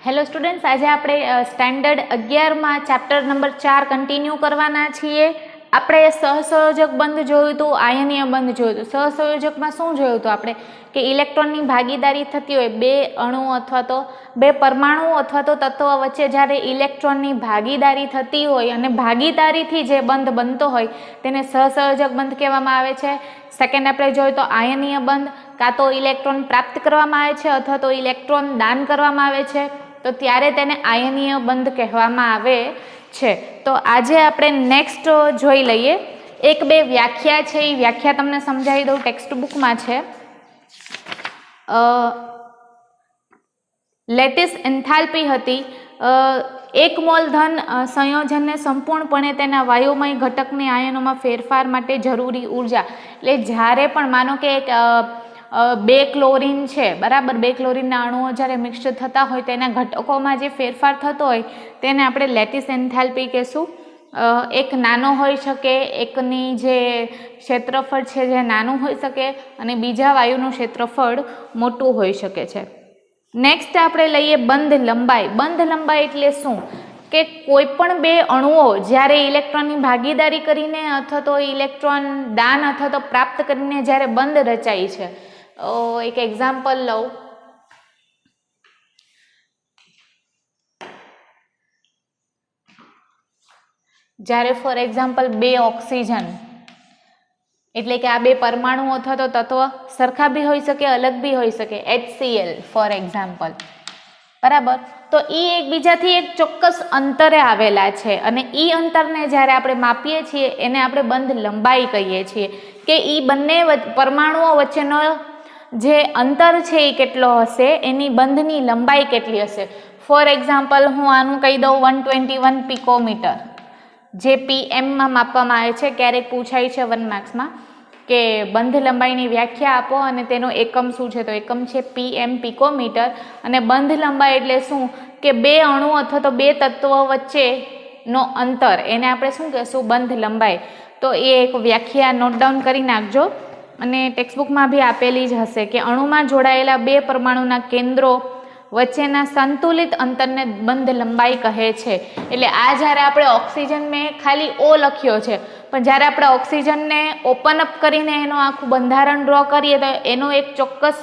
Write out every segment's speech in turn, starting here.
Hello students, આજે આપણે standard 11માં chapter number 4 continue કરવાના છીએ. આપણે સહસંયોજક બંધ જોયું હતું, આયનીય બંધ જોયું હતું. સહસંયોજકમાં શું જોયું હતું આપણે કે ઇલેક્ટ્રોનની ભાગીદારી થતી હોય બે અણુ અથવા તો બે પરમાણુ અથવા તો તત્વ વચ્ચે જ્યારે ઇલેક્ટ્રોનની ભાગીદારી થતી હોય અને ભાગીદારીથી જે બંધ બનતો હોય તેને સહસંયોજક બંધ કહેવામાં આવે છે. સેકન્ડ આપણે જોયું તો આયનીય બંધ, કાં તો ઇલેક્ટ્રોન પ્રાપ્ત કરવામાં આવે છે અથવા તો ઇલેક્ટ્રોન દાન કરવામાં આવે છે, તો ત્યારે તેને આયનીય બંધ કહેવામાં આવે છે. તો આજે આપણે નેક્સ્ટ જોઈ લઈએ. એક બે વ્યાખ્યા છે, એ વ્યાખ્યા તમને સમજાવી દઉં. ટેક્સ્ટ બુકમાં છે. લેટિસ એન્થાલ્પી હતી એક મોલ ધન સંયોજનને સંપૂર્ણપણે તેના વાયુમય ઘટકની આયનોમાં ફેરફાર માટે જરૂરી ઉર્જા. એટલે જ્યારે પણ માનો કે એક બે ક્લોરીન છે, બરાબર, બે ક્લોરીનના અણુઓ જ્યારે મિક્સ થતા હોય તેના ઘટકોમાં જે ફેરફાર થતો હોય તેને આપણે લેટિસ એન્થાલ્પી કહેશું. એક નાનો હોઈ શકે, એકની જે ક્ષેત્રફળ છે જે નાનું હોઈ શકે અને બીજા વાયુનું ક્ષેત્રફળ મોટું હોઈ શકે છે. નેક્સ્ટ આપણે લઈએ બંધ લંબાઈ. બંધ લંબાઈ એટલે શું કે કોઈ પણ બે અણુઓ જ્યારે ઇલેક્ટ્રોનની ભાગીદારી કરીને અથવા તો ઇલેક્ટ્રોન દાન અથવા તો પ્રાપ્ત કરીને જ્યારે બંધ રચાય છે. એક એક્ઝામ્પલ લઉં. જ્યારે ફોર એક્ઝામ્પલ બે ઓક્સિજન, એટલે કે આ બે પરમાણુ અથવા તો તત્વ સરખા બી હોઈ શકે, અલગ બી હોઈ શકે, HCl ફોર એક્ઝામ્પલ, બરાબર, તો એ એકબીજાથી એક ચોક્કસ અંતરે આવેલા છે અને એ અંતરને જ્યારે આપણે માપીએ છીએ એને આપણે બંધ લંબાઈ કહીએ છીએ કે એ બંને પરમાણુઓ વચ્ચેનો જે અંતર છે એ કેટલો હશે, એની બંધની લંબાઈ કેટલી હશે. ફોર એક્ઝામ્પલ હું આનું કહી દઉં 121 પિકોમીટર, જે પીએમમાં માપવામાં આવે છે. ક્યારેક પૂછાય છે 1 માર્ક્સમાં કે બંધ લંબાઈની વ્યાખ્યા આપો અને તેનો એકમ શું છે, તો એકમ છે પીએમ, પિકોમીટર. અને બંધ લંબાઈ એટલે શું કે બે અણુ અથવા તો બે તત્વો વચ્ચેનો અંતર, એને આપણે શું કહેશું, બંધ લંબાઈ. તો એ એક વ્યાખ્યા નોટ ડાઉન કરી નાખજો અને ટેક્સ્ટબુકમાં બી આપેલી જ હશે કે અણુમાં જોડાયેલા બે પરમાણુના કેન્દ્રો વચ્ચેના સંતુલિત અંતરને બંધ લંબાઈ કહે છે. એટલે આ જ્યારે આપણે ઓક્સિજન, મેં ખાલી ઓ લખ્યો છે, પણ જ્યારે આપણે ઓક્સિજનને ઓપન અપ કરીને એનું આખું બંધારણ ડ્રો કરીએ તો એનું એક ચોક્કસ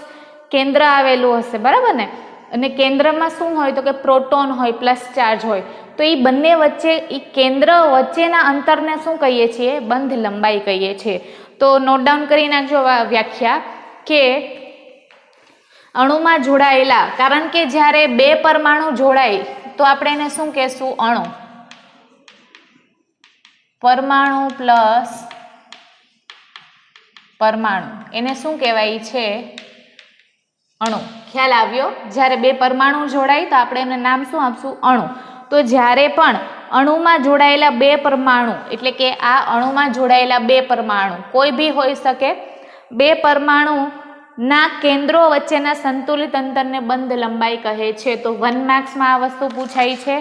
કેન્દ્ર આવેલું હશે, બરાબર ને. અને કેન્દ્રમાં શું હોય તો કે પ્રોટોન હોય, પ્લસ ચાર્જ હોય. તો એ બંને વચ્ચે, એ કેન્દ્ર વચ્ચેના અંતરને શું કહીએ છીએ, બંધ લંબાઈ કહીએ છીએ. તો નોટ ડાઉન કરી નાખજો વ્યાખ્યા કે અણુમાં જોડાયેલા, કારણ કે જ્યારે બે પરમાણુ જોડાય તો આપણે એને શું કહેશું, અણુ. પરમાણુ પ્લસ પરમાણુ, એને શું કહેવાય છે, અણુ. ખ્યાલ આવ્યો? જ્યારે બે પરમાણુ જોડાય તો આપણે એનું નામ શું આપશું, અણુ. તો જ્યારે પણ અણુમાં જોડાયેલા બે પરમાણુ, એટલે કે આ અણુમાં જોડાયેલા બે પરમાણુ કોઈ બી હોઈ શકે, બે પરમાણુ ના કેન્દ્રો વચ્ચેના સંતુલિત અંતરને બંધ લંબાઈ કહે છે. તો 1 માર્ક્સમાં આ વસ્તુ પૂછાય છે.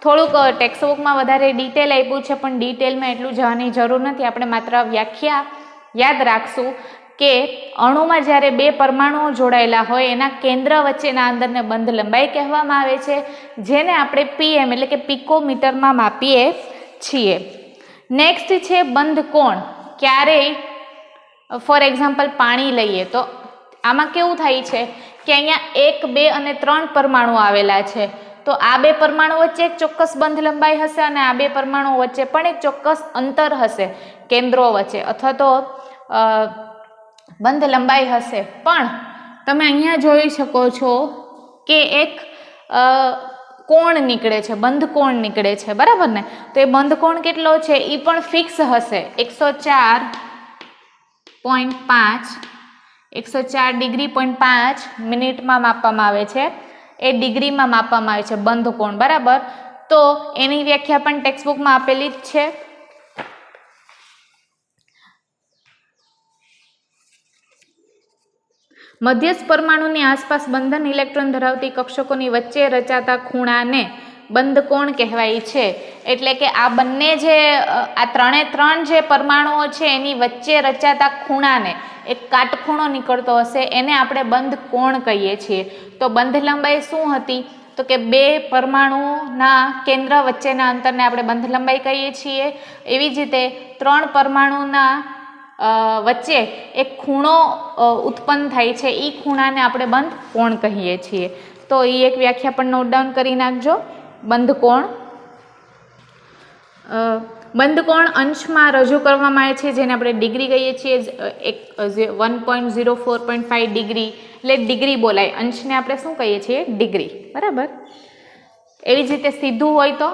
થોડુંક ટેક્સ્ટબુકમાં વધારે ડિટેલ આપ્યું છે, પણ ડિટેલમાં એટલું જવાની જરૂર નથી. આપણે માત્ર વ્યાખ્યા યાદ રાખશું કે અણુમાં જ્યારે બે પરમાણુઓ જોડાયેલા હોય એના કેન્દ્ર વચ્ચેના અંતરને બંધ લંબાઈ કહેવામાં આવે છે, જેને આપણે પીએમ એટલે કે પિકોમીટરમાં માપીએ છીએ. નેક્સ્ટ છે બંધ કોણ. ક્યારેય ફોર એક્ઝામ્પલ પાણી લઈએ તો આમાં કેવું થાય છે કે અહીંયા 1, 2 અને 3 પરમાણુ આવેલા છે. તો આ બે પરમાણુ વચ્ચે એક ચોક્કસ બંધ લંબાઈ હશે અને આ બે પરમાણુ વચ્ચે પણ એક ચોક્કસ અંતર હશે કેન્દ્રો વચ્ચે, અથવા તો બંધ લંબાઈ હશે. પણ તમે અહીંયા જોઈ શકો છો કે એક કોણ નીકળે છે, બંધ કોણ નીકળે છે, બરાબર ને. તો એ બંધ કોણ કેટલો છે એ પણ ફિક્સ હશે, 104 ડિગ્રી 5 મિનિટમાં માપવામાં આવે છે, એ ડિગ્રીમાં માપવામાં આવે છે બંધ કોણ, બરાબર. તો એની વ્યાખ્યા પણ ટેક્સ્ટબુકમાં આપેલી જ છે. મધ્યસ્થ પરમાણુની આસપાસ બંધન ઇલેક્ટ્રોન ધરાવતી કક્ષકોની વચ્ચે રચાતા ખૂણાને બંધ કોણ કહેવાય છે. એટલે કે આ બંને જે આ ત્રણ જે પરમાણુઓ છે એની વચ્ચે રચાતા ખૂણાને, એક કાટખૂણો નીકળતો હશે, એને આપણે બંધ કોણ કહીએ છીએ. તો બંધ લંબાઈ શું હતી તો કે બે પરમાણુના કેન્દ્ર વચ્ચેના અંતરને આપણે બંધ લંબાઈ કહીએ છીએ. એવી જ રીતે ત્રણ પરમાણુના વચ્ચે એક ખૂણો ઉત્પન્ન થાય છે, એ ખૂણાને આપણે બંધ કોણ કહીએ છીએ. તો એ એક વ્યાખ્યા પણ નોટ ડાઉન કરી નાખજો. બંધ કોણ અંશમાં રજૂ કરવામાં આવે છે, જેને આપણે ડિગ્રી કહીએ છીએ. 1.04.5 ડિગ્રી એટલે ડિગ્રી બોલાય. અંશને આપણે શું કહીએ છીએ? ડિગ્રી. બરાબર. એવી જ રીતે સીધું હોય તો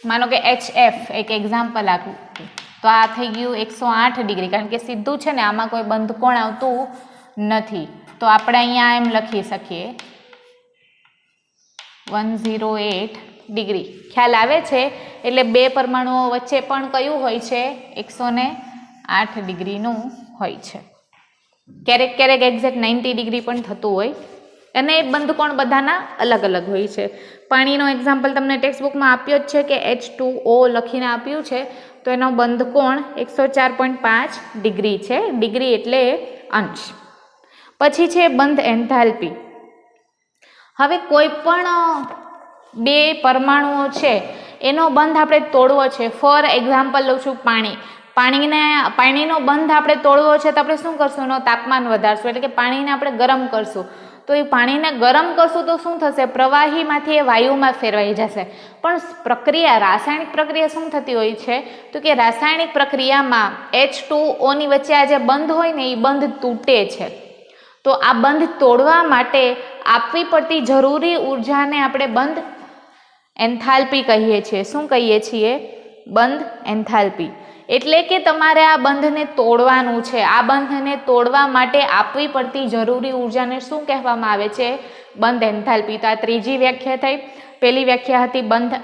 માનો કે HF એક એક્ઝામ્પલ આપું તો આ થઈ ગયું 108 ડિગ્રી, કારણ કે સીધું છે ને, આમાં કોઈ બંધ કોણ આવતું નથી. તો આપણે અહીંયા એમ લખી શકીએ 108 ડિગ્રી. ખ્યાલ આવે છે? એટલે બે પરમાણુઓ વચ્ચે પણ કયું હોય છે? 108 ડિગ્રીનું હોય છે. ક્યારેક ક્યારેક એક્ઝેક્ટ 90 ડિગ્રી પણ થતું હોય, અને બંધ કોણ બધાના અલગ અલગ હોય છે. પાણીનો એક્ઝામ્પલ તમને ટેક્સ્ટબુકમાં આપ્યો જ છે કે H2O લખીને આપ્યું છે, તો એનો બંધ કોણ 104.5 ડિગ્રી છે. ડિગ્રી એટલે અંશ. પછી છે બંધ એન્થાલ્પી. હવે કોઈ પણ બે પરમાણુઓ છે એનો બંધ આપણે તોડવો છે. ફોર એક્ઝામ્પલ લઉં છું પાણીનો બંધ આપણે તોડવો છે, તો આપણે શું કરશું? એનું તાપમાન વધારશું, એટલે કે પાણીને આપણે ગરમ કરશું. તો એ પાણીને ગરમ કરશું તો શું થશે? પ્રવાહીમાંથી એ વાયુમાં ફેરવાઈ જશે. પણ રાસાયણિક પ્રક્રિયા શું થતી હોય છે? તો કે રાસાયણિક પ્રક્રિયામાં H2O ની વચ્ચે આ જે બંધ હોય ને, એ બંધ તૂટે છે. તો આ બંધ તોડવા માટે આપવી પડતી જરૂરી ઉર્જાને આપણે બંધ એન્થાલ્પી કહીએ છીએ. શું કહીએ છીએ? બંધ એન્થાલ્પી. એટલે કે તમારે આ બંધને તોડવાનું છે. આ બંધને તોડવા માટે આપવી પડતી જરૂરી ઉર્જાને શું કહેવામાં આવે છે? બંધ એન્થાલ્પી. તો આ ત્રીજી વ્યાખ્યા થઈ. પહેલી વ્યાખ્યા હતી બંધ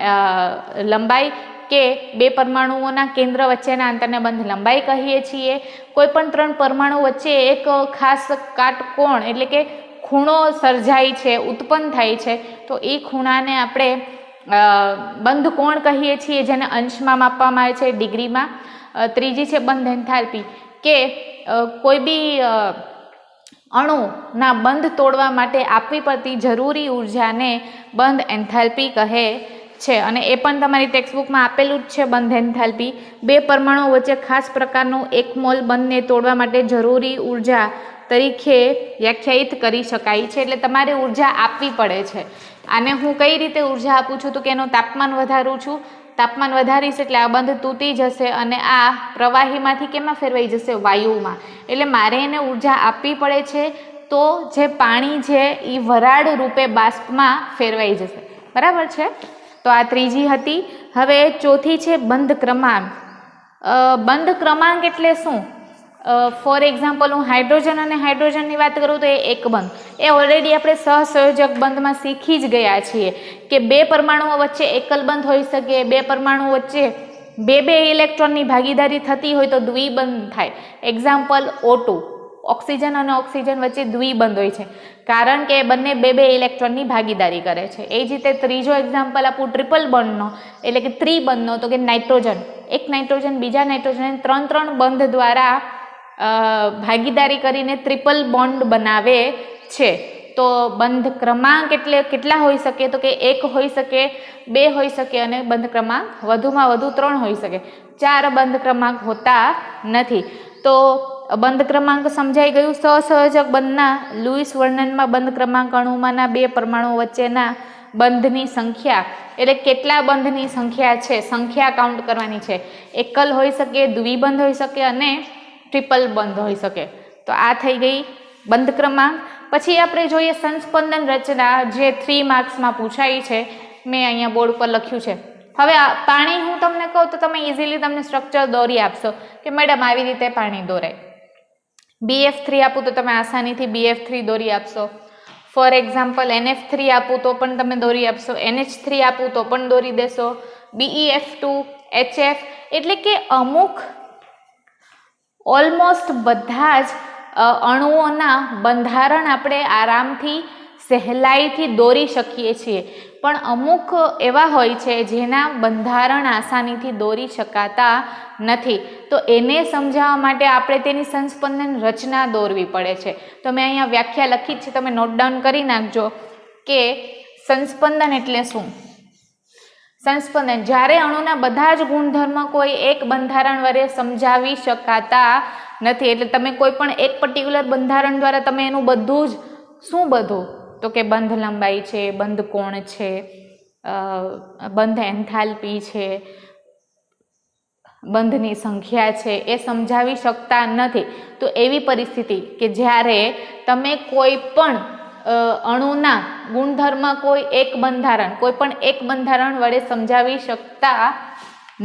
લંબાઈ, કે બે પરમાણુઓના કેન્દ્ર વચ્ચેના અંતરને બંધ લંબાઈ કહીએ છીએ. કોઈ પણ ત્રણ પરમાણુ વચ્ચે એક ખાસ કાટકોણ એટલે કે ખૂણો સર્જાય છે, ઉત્પન્ન થાય છે, તો એ ખૂણાને આપણે બંધ કોણ કહીએ છીએ, જેને અંશમાં માપવામાં આવે છે, ડિગ્રીમાં. ત્રીજી છે બંધ એન્થાલ્પી, કે કોઈ બી અણુના બંધ તોડવા માટે આપવી પડતી જરૂરી ઉર્જાને બંધ એન્થાલ્પી કહે છે. અને એ પણ તમારી ટેક્સ્ટબુકમાં આપેલું જ છે. બંધ એન્થાલ્પી બે પરમાણુઓ વચ્ચે ખાસ પ્રકારનું એક મોલ બંધને તોડવા માટે જરૂરી ઉર્જા તરીકે વ્યાખ્યાયિત કરી શકાય છે. એટલે તમારે ઉર્જા આપવી પડે છે. આને હું કઈ રીતે ઉર્જા આપું છું? તો કે એનું તાપમાન વધારું છું. તાપમાન વધારીશ એટલે આ બંધ તૂટી જશે અને આ પ્રવાહીમાંથી કેમાં ફેરવાઈ જશે? વાયુમાં. એટલે મારે એને ઉર્જા આપવી પડે છે. તો જે પાણી છે એ વરાળ રૂપે બાષ્પમાં ફેરવાઈ જશે. બરાબર છે? તો આ ત્રીજી હતી. હવે ચોથી છે બંધ ક્રમાંક. બંધ ક્રમાંક એટલે શું? ફોર એક્ઝામ્પલ હું હાઇડ્રોજન અને હાઇડ્રોજનની વાત કરું તો એ એક બંધ. એ ઓલરેડી આપણે સહસંયોજક બંધમાં શીખી જ ગયા છીએ કે બે પરમાણુઓ વચ્ચે એકલ બંધ હોઈ શકે, બે પરમાણુઓ વચ્ચે બે ઇલેક્ટ્રોનની ભાગીદારી થતી હોય તો દ્વિબંધ થાય. એક્ઝામ્પલ O2, ઓક્સિજન અને ઓક્સિજન વચ્ચે દ્વિબંધ હોય છે, કારણ કે બંને બે ઇલેક્ટ્રોનની ભાગીદારી કરે છે. એ જ રીતે ત્રીજો એક્ઝામ્પલ આપું ટ્રિપલ બોન્ડનો, એટલે કે ત્રિબંધનો, તો કે નાઇટ્રોજન, એક નાઇટ્રોજન બીજા નાઇટ્રોજન ત્રણ બંધ દ્વારા ભાગીદારી કરીને ટ્રિપલ બોન્ડ બનાવે છે. તો બંધ ક્રમાંક એટલે કેટલા હોઈ શકે? તો કે એક હોઈ શકે, બે હોઈ શકે, અને બંધ ક્રમાંક વધુમાં વધુ 3 હોઈ શકે. 4 બંધ ક્રમાંક હોતા નથી. તો બંધ ક્રમાંક સમજાઈ ગયું. સહસંયોજક બંધના લુઈસ વર્ણનમાં બંધ ક્રમાંક અણુમાંના બે પરમાણુઓ વચ્ચેના બંધની સંખ્યા, એટલે કેટલા બંધની સંખ્યા છે, સંખ્યા કાઉન્ટ કરવાની છે. એકલ હોઈ શકે, દ્વિબંધ હોઈ શકે અને ટ્રિપલ બંધ હોઈ શકે. તો આ થઈ ગઈ બંધ ક્રમાંક. પછી આપણે જોઈએ સંસ્પંદન રચના, જે 3 માર્ક્સમાં પૂછાય છે. મેં અહીંયા બોર્ડ પર લખ્યું છે. હવે પાણી હું તમને કહું તો તમે ઇઝીલી તમને સ્ટ્રક્ચર દોરી આપશો કે મેડમ આવી રીતે પાણી દોરાય. BF3 આપું તો તમે આસાનીથી BF3 દોરી આપશો. ફોર એક્ઝામ્પલ NF3 આપું તો પણ તમે દોરી આપશો. NH3 આપું તો પણ દોરી દેશો. BeF2, HF, એટલે કે અમુક ઓલમોસ્ટ બધા જ અણુઓના બંધારણ આપણે આરામથી સહેલાઈથી દોરી શકીએ છીએ. પણ અમુક એવા હોય છે જેના બંધારણ આસાનીથી દોરી શકાતા નથી. તો એને સમજાવવા માટે આપણે તેની સંસ્પંદન રચના દોરવી પડે છે. તો મેં અહીંયા વ્યાખ્યા લખી જ છે, તમે નોટ ડાઉન કરી નાખજો કે સંસ્પંદન એટલે શું? સંસ્પંદન જ્યારે અણુના બધા જ ગુણધર્મ કોઈ એક બંધારણ વડે સમજાવી શકાતા નથી. એટલે તમે કોઈ પણ એક પર્ટિક્યુલર બંધારણ દ્વારા તમે એનું બધું જ શું બધું તો કે બંધ લંબાઈ છે, બંધ કોણ છે, બંધ એન્થાલ્પી છે, બંધની સંખ્યા છે એ સમજાવી શકતા નથી. તો એવી પરિસ્થિતિ કે જ્યારે તમે કોઈ પણ અણુના ગુણધર્મ કોઈ પણ એક બંધારણ વડે સમજાવી શકતા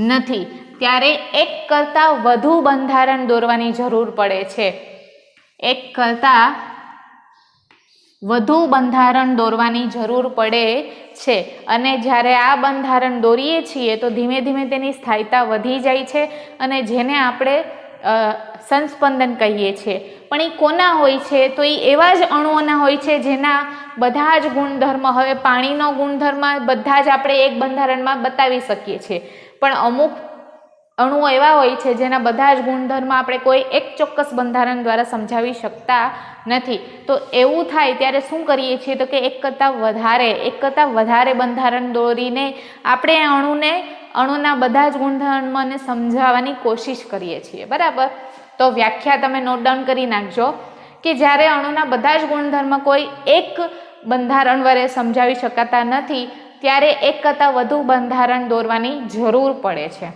નથી ત્યારે એક કરતાં વધુ બંધારણ દોરવાની જરૂર પડે છે. એક કરતાં વધુ બંધારણ દોરવાની જરૂર પડે છે અને જ્યારે આ બંધારણ દોરીએ છીએ તો ધીમે ધીમે તેની સ્થાયીતા વધી જાય છે અને જેને આપણે સંસ્પંદન કહીએ છીએ. પણ એ કોના હોય છે? તો એ એવા જ અણુઓના હોય છે જેના બધા જ ગુણધર્મ, હવે પાણીનો ગુણધર્મ બધા જ આપણે એક બંધારણમાં બતાવી શકીએ છીએ, પણ અમુક અણુઓ એવા હોય છે જેના બધા જ ગુણધર્મ આપણે કોઈ એક ચોક્કસ બંધારણ દ્વારા સમજાવી શકતા નથી. તો એવું થાય ત્યારે શું કરીએ છીએ તો કે એક કરતાં વધારે બંધારણ દોરીને આપણે અણુના બધા જ ગુણધર્મને સમજાવવાની કોશિશ કરીએ છીએ. બરાબર? તો વ્યાખ્યા તમે નોટ ડાઉન કરી નાખજો કે જ્યારે અણુના બધા જ ગુણધર્મ કોઈ એક બંધારણ વડે સમજાવી શકાતા નથી ત્યારે એક કરતાં વધુ બંધારણ દોરવાની જરૂર પડે છે,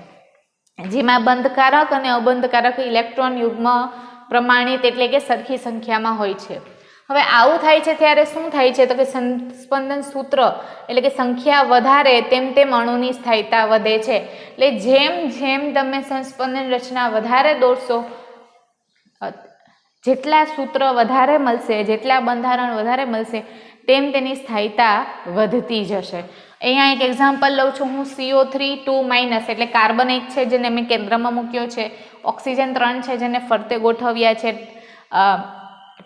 જેમાં બંધકારક અને અબંધકારક ઇલેક્ટ્રોન યુગ્મ પ્રમાણિત એટલે કે સરખી સંખ્યામાં હોય છે. હવે આવું થાય છે ત્યારે શું થાય છે તો કે સંસ્પંદન સૂત્ર એટલે કે સંખ્યા વધારે તેમ તેમ અણુની સ્થાયીતા વધે છે. એટલે જેમ જેમ તમે સંસ્પંદન રચના વધારે દોરશો, જેટલા સૂત્ર વધારે મળશે, જેટલા બંધારણ વધારે મળશે તેમ તેની સ્થાયીતા વધતી જશે. અહીંયા એક એક્ઝામ્પલ લઉં છું હું. CO3 2- એટલે કાર્બન 1 છે જેને મેં કેન્દ્રમાં મૂક્યો છે, ઓક્સિજન 3 છે જેને ફરતે ગોઠવ્યા છે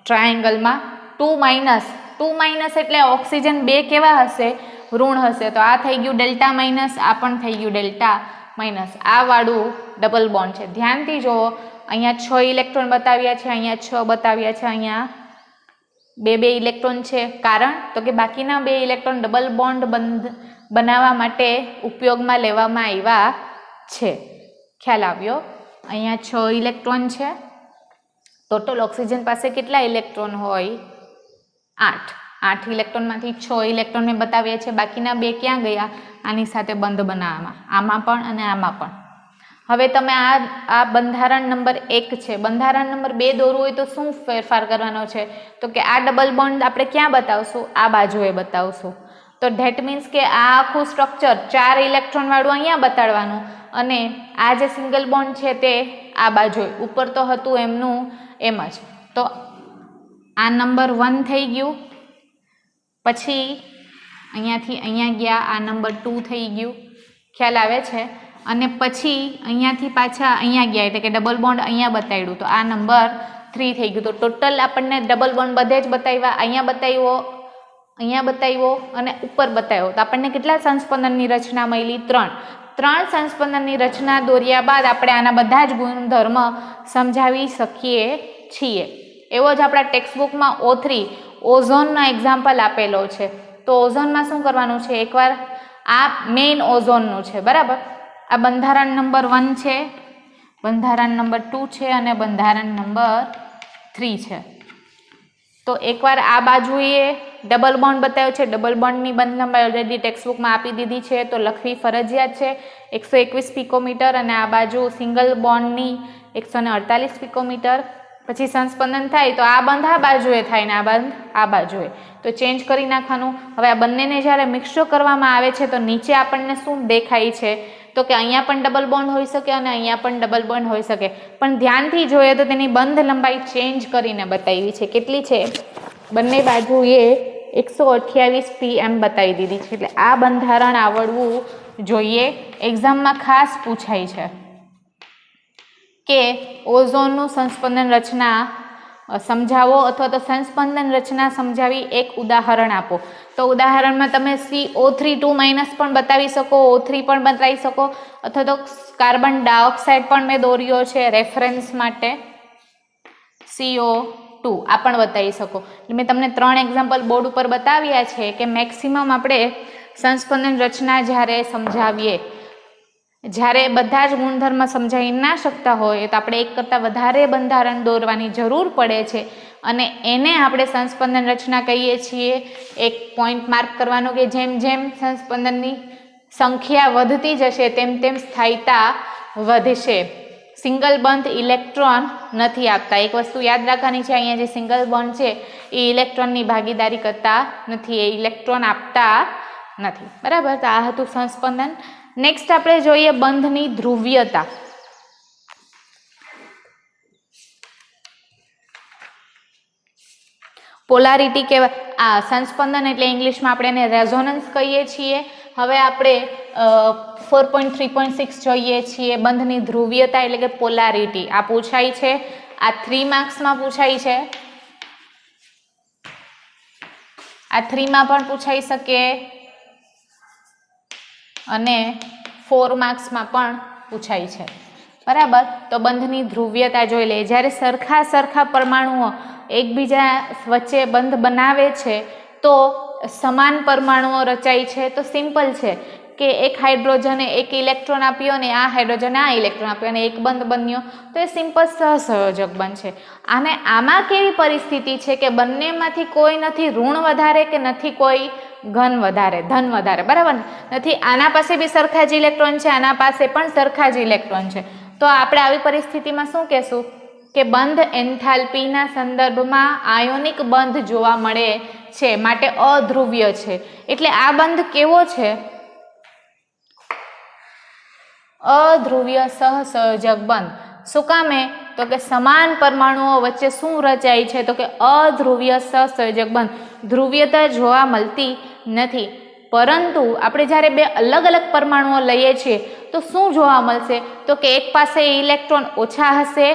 ટ્રાયેંગલમાં. 2- એટલે ઓક્સિજન 2 કેવા હશે? ઋણ હશે. તો આ થઈ ગયું ડેલ્ટા માઇનસ, આ પણ થઈ ગયું ડેલ્ટા માઇનસ. આ વાળું ડબલ બોન્ડ છે. ધ્યાનથી જુઓ, અહીંયા 6 ઇલેક્ટ્રોન બતાવ્યા છે, અહીંયા 6 બતાવ્યા છે, અહીંયા 2 ઇલેક્ટ્રોન છે. કારણ તો કે બાકીના 2 ઇલેક્ટ્રોન ડબલ બોન્ડ બનાવવા માટે ઉપયોગમાં લેવામાં આવ્યા છે. ખ્યાલ આવ્યો? અહીંયા 6 ઇલેક્ટ્રોન છે. ટોટલ ઓક્સિજન પાસે કેટલા ઇલેક્ટ્રોન હોય? 8 ઇલેક્ટ્રોનમાંથી 6 ઇલેક્ટ્રોન મેં બતાવ્યા છે, બાકીના 2 ક્યાં ગયા? આની સાથે બંધ બનાવવામાં, આમાં પણ અને આમાં પણ. હવે તમે આ બંધારણ નંબર 1 છે, બંધારણ નંબર 2 દોરવું હોય તો શું ફેરફાર કરવાનો છે તો કે આ ડબલ બોન્ડ આપણે ક્યાં બતાવશું? આ બાજુએ બતાવશું. તો ધેટ મીન્સ કે આ આખું સ્ટ્રક્ચર 4 ઇલેક્ટ્રોન વાળું અહીંયા બતાડવાનું અને આ જે સિંગલ બોન્ડ છે તે આ બાજુએ. ઉપર તો હતું એમનું એમ જ. તો આ નંબર 1 થઈ ગયું, પછી અહીંયાથી અહીંયા ગયા આ નંબર 2 થઈ ગયું. ખ્યાલ આવે છે? અને પછી અહીંયાથી પાછા અહીંયા ગયા એટલે કે ડબલ બોન્ડ અહીંયા બતાવ્યું તો આ નંબર 3 થઈ ગયું. તો ટોટલ આપણને ડબલ બોન્ડ બધે જ બતાવ્યા, અહીંયા બતાવ્યો અને ઉપર બતાવ્યો. તો આપણને કેટલા સંસ્પંદનની રચના મળી? 3 સંસ્પંદનની રચના દોર્યા બાદ આપણે આના બધા જ ગુણધર્મ સમજાવી શકીએ છીએ. એવો જ આપણા ટેક્સ્ટબુકમાં O3 ઓઝોનનો એક્ઝામ્પલ આપેલો છે. તો ઓઝોનમાં શું કરવાનું છે? એકવાર આ મેઇન ઓઝોનનું છે. બરાબર? આ બંધારણ નંબર 1 છે, બંધારણ નંબર 2 છે અને બંધારણ નંબર 3 છે. તો એકવાર આ બાજુએ ડબલ બોન્ડ બતાવ્યો છે, ડબલ બોન્ડની બંધ લંબાઈ ઓલરેડી ટેક્સ્ટબુકમાં આપી દીધી છે તો લખવી ફરજિયાત છે, 121 પિકોમીટર, અને આ બાજુ સિંગલ બોન્ડની 148 પિકોમીટર. પછી સંસ્પંદન થાય તો આ બંધ આ બાજુએ થાય ને આ બંધ આ બાજુએ, તો ચેન્જ કરી નાખવાનું. હવે આ બંનેને જ્યારે મિક્સર કરવામાં આવે છે તો નીચે આપણને શું દેખાય છે તો કે અહીંયા પણ ડબલ બોન્ડ હોઈ શકે અને અહીંયા પણ ડબલ બોન્ડ હોઈ શકે, પણ ધ્યાનથી જોઈએ તો તેની બંધ લંબાઈ ચેન્જ કરીને બતાવી છે. કેટલી છે? બંને બાજુએ 128 pm બતાવી દીધી છે. એટલે આ બંધારણ આવડવું જોઈએ. એક્ઝામમાં ખાસ પૂછાય છે કે ઓઝોનનું સંસ્પંદન રચના સમજાવો અથવા તો સંસ્પંદન રચના સમજાવી એક ઉદાહરણ આપો. તો ઉદાહરણમાં તમે CO3 2- પણ બતાવી શકો, O3 પણ બતાવી શકો, અથવા તો કાર્બન ડાયોક્સાઇડ પણ મેં દોર્યો છે રેફરન્સ માટે. CO2 2 આ પણ બતાવી શકો. મેં તમને 3 એક્ઝામ્પલ બોર્ડ ઉપર બતાવ્યા છે કે મેક્સિમમ આપણે સંસ્પંદન રચના જ્યારે સમજાવીએ, જ્યારે બધા જ ગુણધર્મ સમજાવી ના શકતા હોય તો આપણે એક કરતાં વધારે બંધારણ દોરવાની જરૂર પડે છે અને એને આપણે સંસ્પંદન રચના કહીએ છીએ. એક પોઈન્ટ માર્ક કરવાનો કે જેમ જેમ સંસ્પંદનની સંખ્યા વધતી જશે તેમ તેમ સ્થાયીતા વધશે. સિંગલ બંધ ઇલેક્ટ્રોન નથી આપતા. એક વસ્તુ યાદ રાખવાની છે, અહીંયા જે સિંગલ બોન્ડ છે એ ઇલેક્ટ્રોનની ભાગીદારી કરતા નથી, એ ઇલેક્ટ્રોન આપતા નથી. બરાબર, તો આ હતું સંસ્પંદન. નેક્સ્ટ આપણે જોઈએ બંધની ધ્રુવીયતા. પોલારિટી કહેવાય. આ સંસ્પંદન એટલે ઇંગ્લિશમાં આપણે એને રેઝોનન્સ કહીએ છીએ. હવે આપણે 4.3.6 જોઈએ છીએ બંધની ધ્રુવીયતા એટલે કે પોલારિટી. આ પૂછાય છે, આ 3 માર્ક્સમાં પૂછાય છે, આ 3 માં પણ પૂછાઈ શકે અને 4 માર્ક્સમાં પણ પૂછાય છે. બરાબર, તો બંધની ધ્રુવીયતા જોઈ લે. જ્યારે સરખા પરમાણુઓ એકબીજા વચ્ચે બંધ બનાવે છે તો સમાન પરમાણુઓ રચાય છે. તો સિમ્પલ છે કે એક હાઇડ્રોજને એક ઇલેક્ટ્રોન આપ્યો અને આ હાઇડ્રોજને આ ઇલેક્ટ્રોન આપ્યો અને એક બંધ બન્યો, તો એ સિમ્પલ સહસંયોજક બનશે. અને આમાં કેવી પરિસ્થિતિ છે કે બંનેમાંથી કોઈ નથી ઋણ વધારે કે નથી કોઈ ધન વધારે. બરાબર નથી. આના પાસે બી સરખા જ ઇલેક્ટ્રોન છે, આના પાસે પણ સરખા જ ઇલેક્ટ્રોન છે. તો આપણે આવી પરિસ્થિતિમાં શું કહેશું કે બંધ એન્થાલ્પીના સંદર્ભમાં આયોનિક બંધ જોવા મળે છે, માટે અધ્રુવ્ય છે. એટલે આ બંધ કેવો છે? અધ્રુવ્ય સહસંયોજક બંધ. શું કામે? તો કે સમાન પરમાણુઓ વચ્ચે શું રચાય છે? તો કે અધ્રુવ્ય સહસંયોજક બંધ. ધ્રુવ્યતા જોવા મળતી નથી. પરંતુ આપણે જ્યારે બે અલગ અલગ પરમાણુઓ લઈએ છીએ તો શું જોવા મળશે? તો કે એક પાસે ઇલેક્ટ્રોન ઓછા હશે,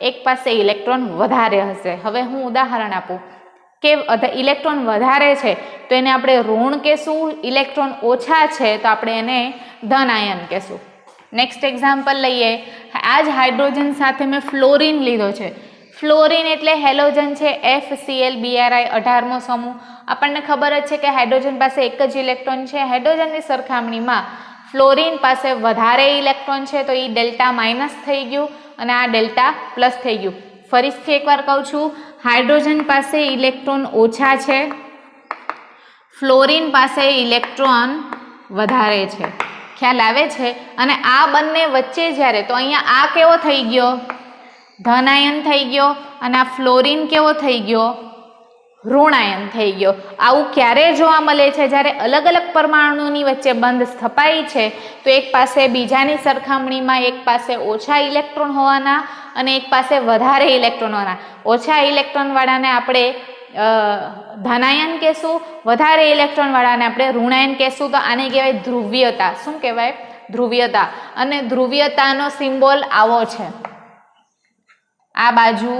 એક પાસે ઇલેક્ટ્રોન વધારે હશે. હવે હું ઉદાહરણ આપું કે ઇલેક્ટ્રોન વધારે છે તો એને આપણે ઋણ કહેશું, ઇલેક્ટ્રોન ઓછા છે તો આપણે એને ધન આયન કહેશું. નેક્સ્ટ એક્ઝામ્પલ લઈએ. આ જ હાઇડ્રોજન સાથે મેં ફ્લોરિન લીધો છે. ફ્લોરિન એટલે હેલોજન છે, FCl-Bri 18મો સમૂહ. આપણને ખબર જ છે કે હાઇડ્રોજન પાસે એક જ ઇલેક્ટ્રોન છે. હાઇડ્રોજનની સરખામણીમાં ફ્લોરિન પાસે વધારે ઇલેક્ટ્રોન છે તો એ ડેલ્ટા માઇનસ થઈ ગયું અને આ ડેલ્ટા પ્લસ થઈ ગયું. ફરીથી એકવાર કહું છું, હાઇડ્રોજન પાસે ઇલેક્ટ્રોન ઓછા છે, ફ્લોરિન પાસે ઇલેક્ટ્રોન વધારે છે. ખ્યાલ આવે છે? અને આ બંને વચ્ચે જ્યારે, તો અહીંયા આ કેવો થઈ ગયો? ધન આયન થઈ ગયો અને આ ફ્લોરિન કેવો થઈ ગયો? ઋણ આયન થઈ ગયો. આવું ક્યારે જોવા મળે છે? જ્યારે અલગ અલગ પરમાણુની વચ્ચે બંધ સ્થપાય છે તો એક પાસે બીજાની સરખામણીમાં એક પાસે ઓછા ઇલેક્ટ્રોન હોવાના અને એક પાસે વધારે ઇલેક્ટ્રોન હોવાના. ઓછા ઇલેક્ટ્રોન વાળાને આપણે ધનાયન કહેશું, વધારે ઇલેક્ટ્રોન વાળાને આપણે ઋણાયન કહેશું. તો આને કહેવાય ધ્રુવીયતા. શું કહેવાય? ધ્રુવીયતા. અને ધ્રુવીયતાનો સિમ્બોલ આવો છે. આ બાજુ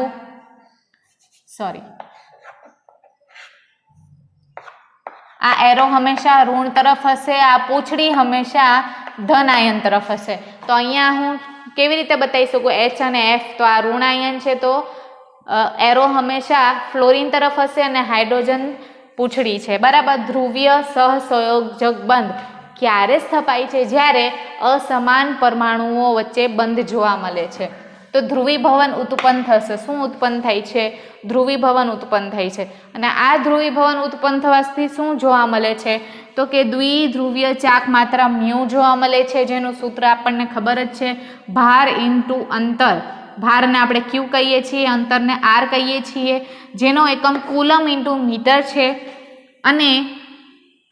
આ એરો હંમેશા ઋણ તરફ હશે, આ પૂંછડી હંમેશા ધન આયન તરફ હશે. તો અહીંયા હું કેવી રીતે બતાવી શકું? H અને F, તો આ ઋણ આયન છે તો એરો હંમેશા ફ્લોરિન તરફ હશે અને હાઇડ્રોજન પૂંછડી છે. બરાબર. ધ્રુવીય સહસંયોજક બંધ ક્યારે સ્થપાય છે? જ્યારે અસમાન પરમાણુઓ વચ્ચે બંધ જોવા મળે છે તો ધ્રુવીભવન ઉત્પન્ન થશે. શું ઉત્પન્ન થાય છે? ધ્રુવીભવન ઉત્પન્ન થાય છે. અને આ ધ્રુવીભવન ઉત્પન્ન થવાથી શું જોવા મળે છે? તો કે દ્વિધ્રુવીય ચાક માત્રા મ્યુ જોવા મળે છે, જેનું સૂત્ર આપણને ખબર જ છે, ભાર ઇન્ટુ અંતર. ભારને આપણે Q કહીએ છીએ, અંતરને R કહીએ છીએ, જેનો એકમ કુલમ ઇન્ટુ મીટર છે. અને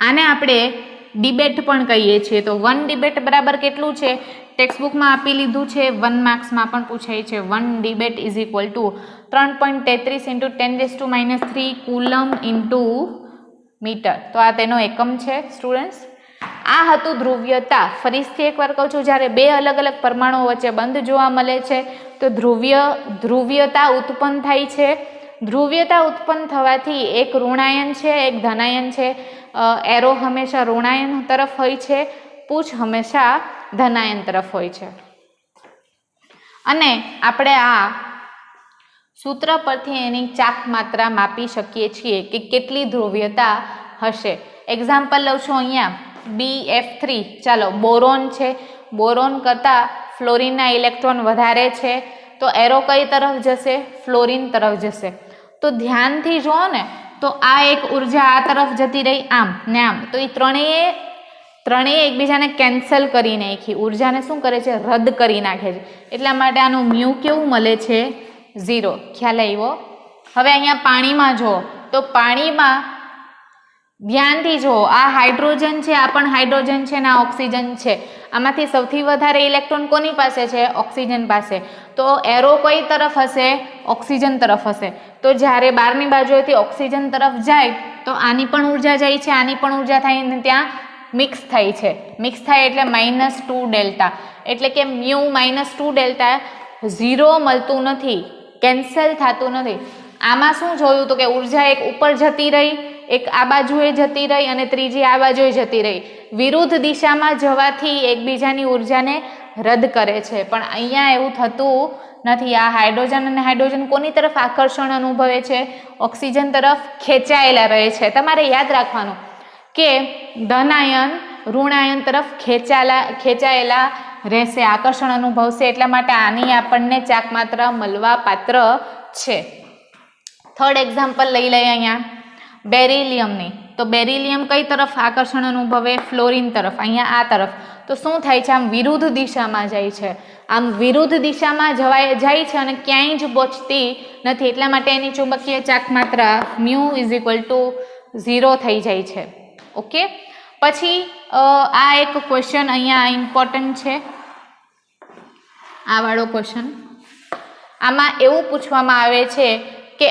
આને આપણે ડિબેટ પણ કહીએ છીએ. તો 1 ડિબેટ બરાબર કેટલું છે? ટેક્સ્ટબુકમાં આપી લીધું છે, 1 માર્ક્સમાં પણ પૂછાય છે. 1 debye is equal to 3.33 × 10⁻³ coulomb into metre. તો આ તેનો એકમ છે સ્ટુડન્ટ્સ. આ હતું ધ્રુવ્યતા. ફરીથી એકવાર કહું છું, જ્યારે બે અલગ અલગ પરમાણુઓ વચ્ચે બંધ જોવા મળે છે તો ધ્રુવ્યતા ઉત્પન્ન થાય છે. ધ્રુવ્યતા ઉત્પન્ન થવાથી એક ઋણાયન છે, એક ધનાયન છે. એરો હંમેશા ઋણાયન તરફ હોય છે, પૂંછ હંમેશા ધનાયન તરફ હોય છે. અને આપણે આ સૂત્ર પરથી એની ચાક માત્રા માપી શકીએ છીએ કે કેટલી ધ્રુવીયતા હશે. એક્ઝામ્પલ લઉં છું અહીંયા BF3. ચાલો બોરોન છે, બોરોન કરતાં ફ્લોરિનના ઇલેક્ટ્રોન વધારે છે, તો એરો કઈ તરફ જશે? ફ્લોરિન તરફ જશે. તો ધ્યાનથી જુઓ ને તો આ એક ઉર્જા આ તરફ જતી રહી આમ ને આમ, તો એ ત્રણેય એકબીજાને કેન્સલ કરી નાખી, ઉર્જાને શું કરે છે? રદ કરી નાખે છે. એટલા માટે આનું મ્યુ કેવું મળે છે? 0. ખ્યાલ આવ્યો? હવે અહીંયા પાણીમાં જુઓ તો પાણીમાં ધ્યાનથી જુઓ, આ હાઇડ્રોજન છે, આ પણ હાઇડ્રોજન છે ને આ ઓક્સિજન છે. આમાંથી સૌથી વધારે ઇલેક્ટ્રોન કોની પાસે છે? ઓક્સિજન પાસે. તો એરો કઈ તરફ હશે? ઓક્સિજન તરફ હશે. તો જ્યારે બહારની બાજુએથી ઓક્સિજન તરફ જાય તો આની પણ ઉર્જા જાય છે, આની પણ ઉર્જા થાય ને ત્યાં મિક્સ થાય છે. મિક્સ થાય એટલે -2 ડેલ્ટા, એટલે કે મ્યુ -2 ડેલ્ટા 0 મળતું નથી, કેન્સલ થતું નથી. આમાં શું જોયું તો કે ઉર્જા એક ઉપર જતી રહી, એક આ બાજુએ જતી રહી અને ત્રીજી આ બાજુએ જતી રહી. વિરુદ્ધ દિશામાં જવાથી એકબીજાની ઉર્જાને રદ કરે છે, પણ અહીંયા એવું થતું નથી. આ હાઇડ્રોજન અને હાઇડ્રોજન કોની તરફ આકર્ષણ અનુભવે છે? ઓક્સિજન તરફ ખેંચાયેલા રહે છે. તમારે યાદ રાખવાનું કે ધન આયન ઋણ આયન તરફ ખેંચાયેલા રહેશે, આકર્ષણ અનુભવશે. એટલા માટે આની આપણને ચાક માત્રા મળવા પાત્ર છે. થર્ડ એક્ઝામ્પલ લઈ લઈએ અહીંયા બેરિલિયમની. તો બેરિલિયમ કઈ તરફ આકર્ષણ અનુભવે? ફ્લોરિન તરફ, અહીંયા આ તરફ. તો શું થાય છે? આમ વિરુદ્ધ દિશામાં જાય છે. આમ વિરુદ્ધ દિશામાં જાય છે અને ક્યાંય જ પહોંચતી નથી. એટલા માટે એની ચુંબકીય ચાક માત્રા મ્યુ = 0 થઈ જાય છે. ઓકે, પછી આ એક ક્વેશ્ચન અહીંયા ઇમ્પોર્ટન્ટ છે, આ વાળો ક્વેશ્ચન. આમાં એવું પૂછવામાં આવે છે કે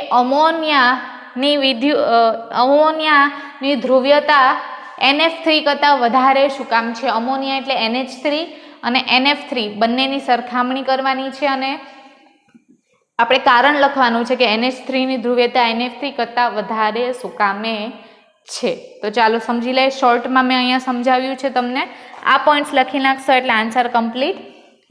અમોનિયાની ધ્રુવીયતા NF3 કરતાં વધારે શું કામ છે? અમોનિયા એટલે NH3 અને NF3 બંનેની સરખામણી કરવાની છે અને આપણે કારણ લખવાનું છે કે NH3ની ધ્રુવીયતા NF3 કરતાં વધારે શું કામે છે. તો ચાલો સમજી લઈએ. શોર્ટમાં મેં અહીંયા સમજાવ્યું છે તમને. આ પોઈન્ટ્સ લખી નાખશો એટલે આન્સર કમ્પ્લીટ.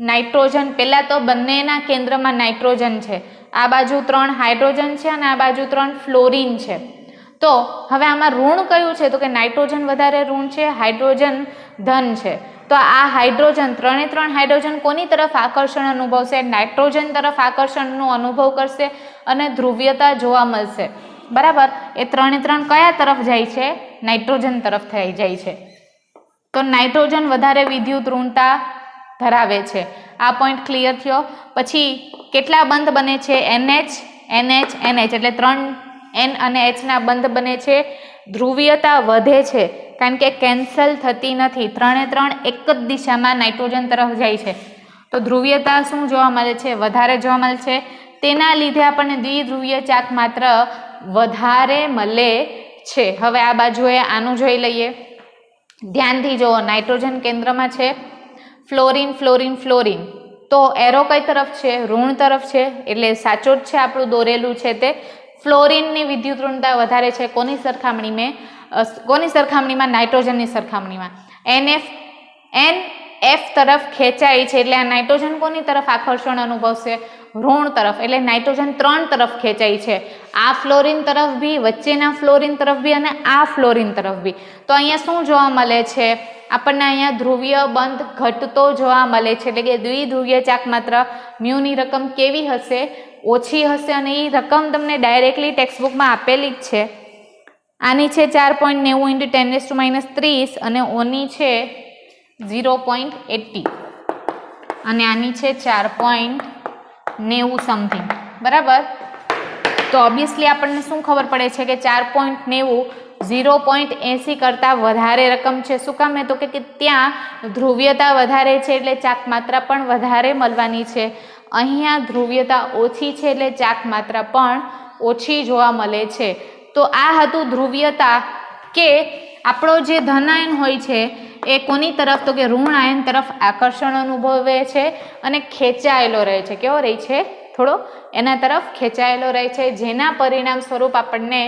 નાઇટ્રોજન, પહેલાં તો બંનેના કેન્દ્રમાં નાઇટ્રોજન છે, આ બાજુ 3 હાઇડ્રોજન છે અને આ બાજુ 3 ફ્લોરિન છે. તો હવે આમાં ઋણ કયું છે? તો કે નાઇટ્રોજન વધારે ઋણ છે, હાઇડ્રોજન ધન છે. તો આ હાઇડ્રોજન 3 હાઇડ્રોજન કોની તરફ આકર્ષણ અનુભવશે? નાઇટ્રોજન તરફ આકર્ષણનો અનુભવ કરશે અને ધ્રુવીયતા જોવા મળશે. બરાબર, એ 3 કયા તરફ જાય છે? નાઇટ્રોજન તરફ થઈ જાય છે. તો નાઇટ્રોજન વધારે વિદ્યુત ઋણતા ધરાવે છે. આ પોઈન્ટ ક્લિયર થયો. પછી કેટલા બંધ બને છે? NH એટલે 3 N અને H ના બંધ બને છે. ધ્રુવીયતા વધે છે કારણ કે કેન્સલ થતી નથી. 3 એક જ દિશામાં નાઇટ્રોજન તરફ જાય છે. તો ધ્રુવીયતા શું જોવા મળે છે? વધારે જોવા મળે છે. તેના લીધે આપણને દ્વિધ્રુવીય ચાક માત્ર વધારે મળે છે. હવે આ બાજુએ આનું જોઈ લઈએ. ધ્યાનથી જુઓ, નાઇટ્રોજન કેન્દ્રમાં છે, ફ્લોરિન. તો એરો કઈ તરફ છે? ઋણ તરફ છે. એટલે સાચો જ છે, આપણું દોરેલું છે તે. ફ્લોરિનની વિદ્યુત ઋણતા વધારે છે. કોની સરખામણીમાં? નાઇટ્રોજનની સરખામણીમાં. NF તરફ ખેંચાય છે એટલે આ નાઇટ્રોજન કોની તરફ આકર્ષણ અનુભવશે? ઋણ તરફ. એટલે નાઇટ્રોજન 3 તરફ ખેંચાય છે. આ ફ્લોરિન તરફ બી, વચ્ચેના ફ્લોરિન તરફ બી અને આ ફ્લોરિન તરફ બી. તો અહીંયા શું જોવા મળે છે? આપણને અહીંયા ધ્રુવીય બંધ ઘટતો જોવા મળે છે. એટલે કે દ્વિધ્રુવીય ચાક માત્ર મ્યુની રકમ કેવી હશે? ઓછી હશે. અને એ રકમ તમને ડાયરેક્ટલી ટેક્સ્ટબુકમાં આપેલી જ છે. આની છે 4.90 × 10⁻³ અને ઓની છે 0.80 અને આની છે 4.90 સમથિંગ. બરાબર, તો ઓબ્વિયસલી આપણને શું ખબર પડે છે કે 4.90 0.80 કરતાં વધારે રકમ છે. શું કામ? તો કે ત્યાં ધ્રુવીયતા વધારે છે એટલે ચાક માત્રા પણ વધારે મળવાની છે. અહીંયા ધ્રુવીયતા ઓછી છે એટલે ચાક માત્રા પણ ઓછી જોવા મળે છે. તો આ હતું ધ્રુવીયતા, કે આપણો જે ધન આયન હોય છે એ કોની તરફ? તો કે ઋણ આયન તરફ આકર્ષણ અનુભવે છે અને ખેંચાયેલો રહે છે. કેવો રહે છે? થોડો એના તરફ ખેંચાયેલો રહે છે, જેના પરિણામ સ્વરૂપ આપણને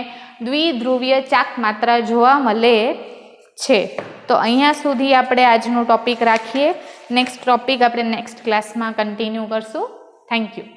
દ્વિધ્રુવીય ચાક માત્રા જોવા મળે છે. તો અહીંયા સુધી આપણે આજનો ટોપિક રાખીએ. નેક્સ્ટ ટોપિક આપણે નેક્સ્ટ ક્લાસમાં કન્ટિન્યુ કરશું. Thank you.